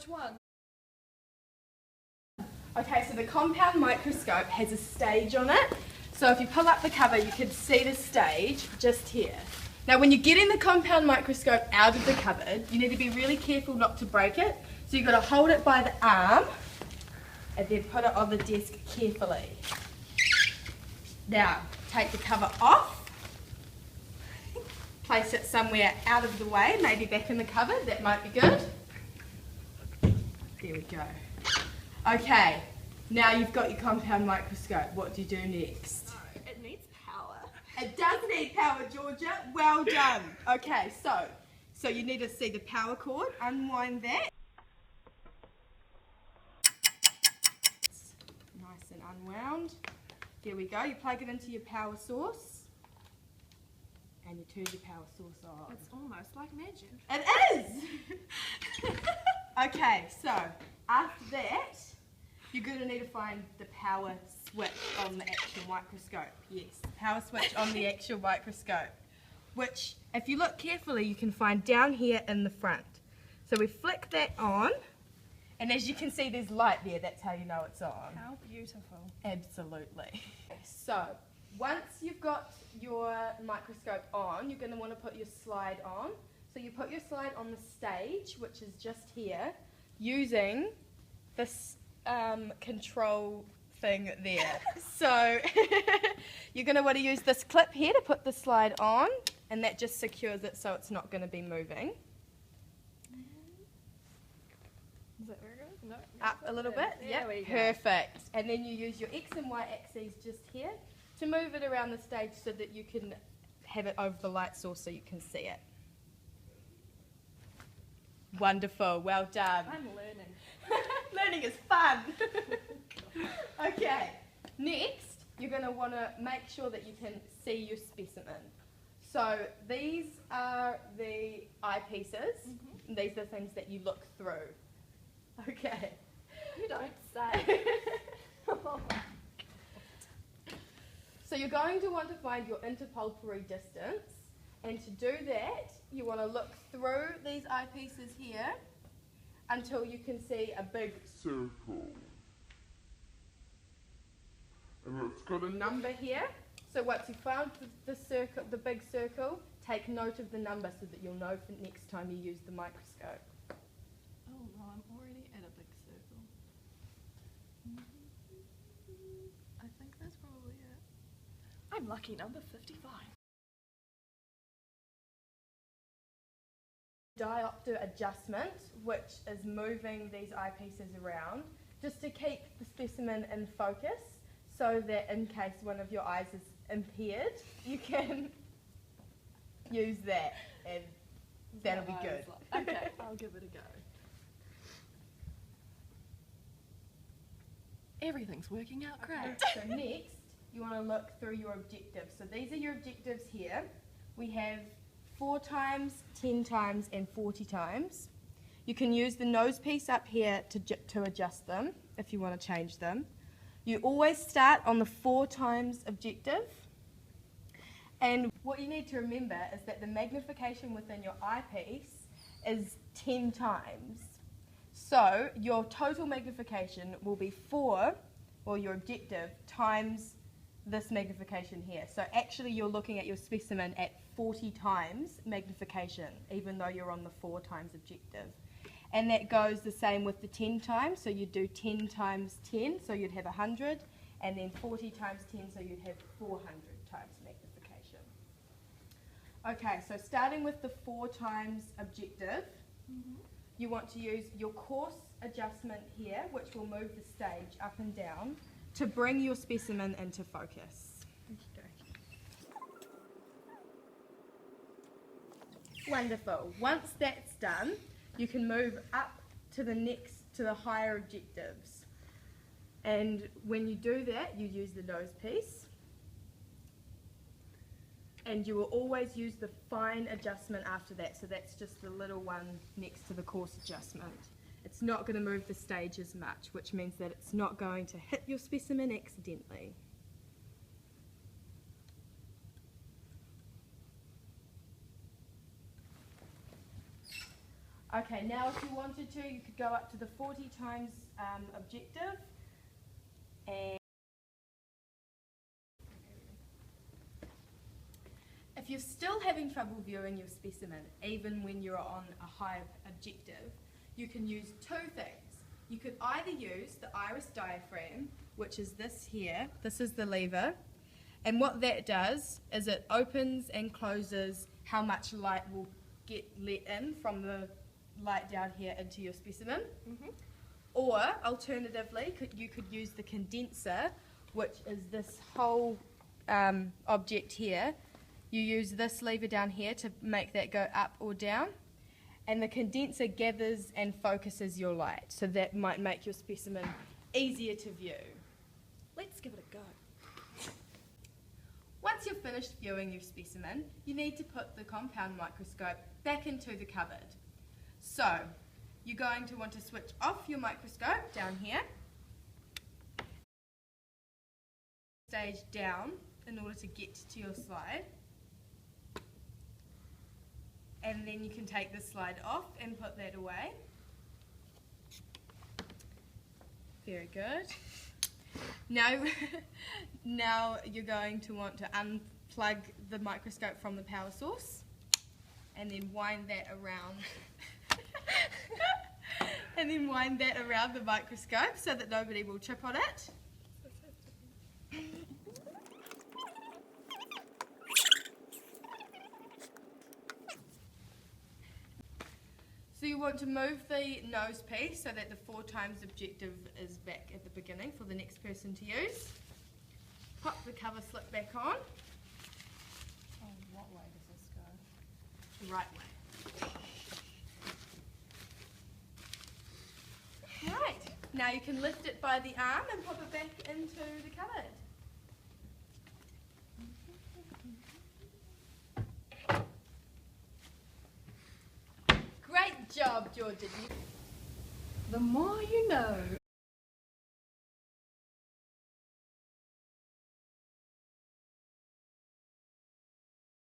Which one? Okay, so the compound microscope has a stage on it. So if you pull up the cover, you can see the stage just here. Now when you're getting the compound microscope out of the cupboard, you need to be really careful not to break it. So you've got to hold it by the arm and then put it on the desk carefully. Now, take the cover off. Place it somewhere out of the way, maybe back in the cupboard, that might be good. There we go. Okay, now you've got your compound microscope. What do you do next? Oh, it needs power. It does need power, Georgia. Well done. Okay, so you need to see the power cord. Unwind that. Nice and unwound. There we go. You plug it into your power source. And you turn your power source on. It's almost like magic. It is! Okay, so after that, you're going to need to find the power switch on the actual microscope. Yes, power switch on the actual microscope. Which, if you look carefully, you can find down here in the front. So we flick that on, and as you can see, there's light there. That's how you know it's on. How beautiful. Absolutely. So, once you've got your microscope on, you're going to want to put your slide on. So you put your slide on the stage, which is just here, using this control thing there. So you're going to want to use this clip here to put the slide on, and that just secures it so it's not going to be moving. Is that very good? No. Up a little bit. There we Yep. go. Perfect. And then you use your X and Y axes just here to move it around the stage so that you can have it over the light source so you can see it. Wonderful. Well done. I'm learning. Learning is fun. Okay. Next, you're going to want to make sure that you can see your specimen. So these are the eyepieces. And these are things that you look through. Okay. You don't say. So you're going to want to find your interpupillary distance, and to do that you want to look through these eyepieces here until you can see a big circle. And it's got a number here. So once you've found the circle, the big circle, take note of the number so that you'll know for next time you use the microscope. Oh no, I'm already at a big circle. I think that's probably it. I'm lucky number 55. Diopter adjustment, which is moving these eyepieces around just to keep the specimen in focus so that in case one of your eyes is impaired, you can use that and that'll be good. Okay, I'll give it a go. Everything's working out great. Okay, so next you want to look through your objectives. So these are your objectives here. We have 4 times, 10 times and 40 times. You can use the nose piece up here to adjust them if you want to change them. You always start on the 4 times objective, and what you need to remember is that the magnification within your eyepiece is 10 times. So your total magnification will be 4, or your objective, times this magnification here. So actually you're looking at your specimen at 40 times magnification, even though you're on the 4 times objective. And that goes the same with the 10 times, so you'd do 10 times 10, so you'd have 100, and then 40 times 10, so you'd have 400 times magnification. Okay, so starting with the 4 times objective, you want to use your coarse adjustment here, which will move the stage up and down to bring your specimen into focus. Wonderful. Once that's done, you can move up to the higher objectives. And when you do that, you use the nose piece. And you will always use the fine adjustment after that. So that's just the little one next to the coarse adjustment. It's not going to move the stage as much, which means that it's not going to hit your specimen accidentally. Okay, now if you wanted to, you could go up to the 40 times objective. And if you're still having trouble viewing your specimen, even when you're on a high objective, you can use two things. You could either use the iris diaphragm, which is this here. This is the lever. And what that does is it opens and closes how much light will get let in from the light down here into your specimen. Or alternatively, you could use the condenser, which is this whole object here. You use this lever down here to make that go up or down, and the condenser gathers and focuses your light, so that might make your specimen easier to view. Let's give it a go. Once you've finished viewing your specimen, you need to put the compound microscope back into the cupboard. So, you're going to want to switch off your microscope down here, stage down in order to get to your slide, and then you can take the slide off and put that away. Very good. Now you're going to want to unplug the microscope from the power source and then wind that around the microscope so that nobody will trip on it. So you want to move the nose piece so that the 4 times objective is back at the beginning for the next person to use. Pop the cover slip back on. Oh, what way does this go? The right way. Right, now you can lift it by the arm and pop it back into the cupboard. Great job, Georgia. The more you know.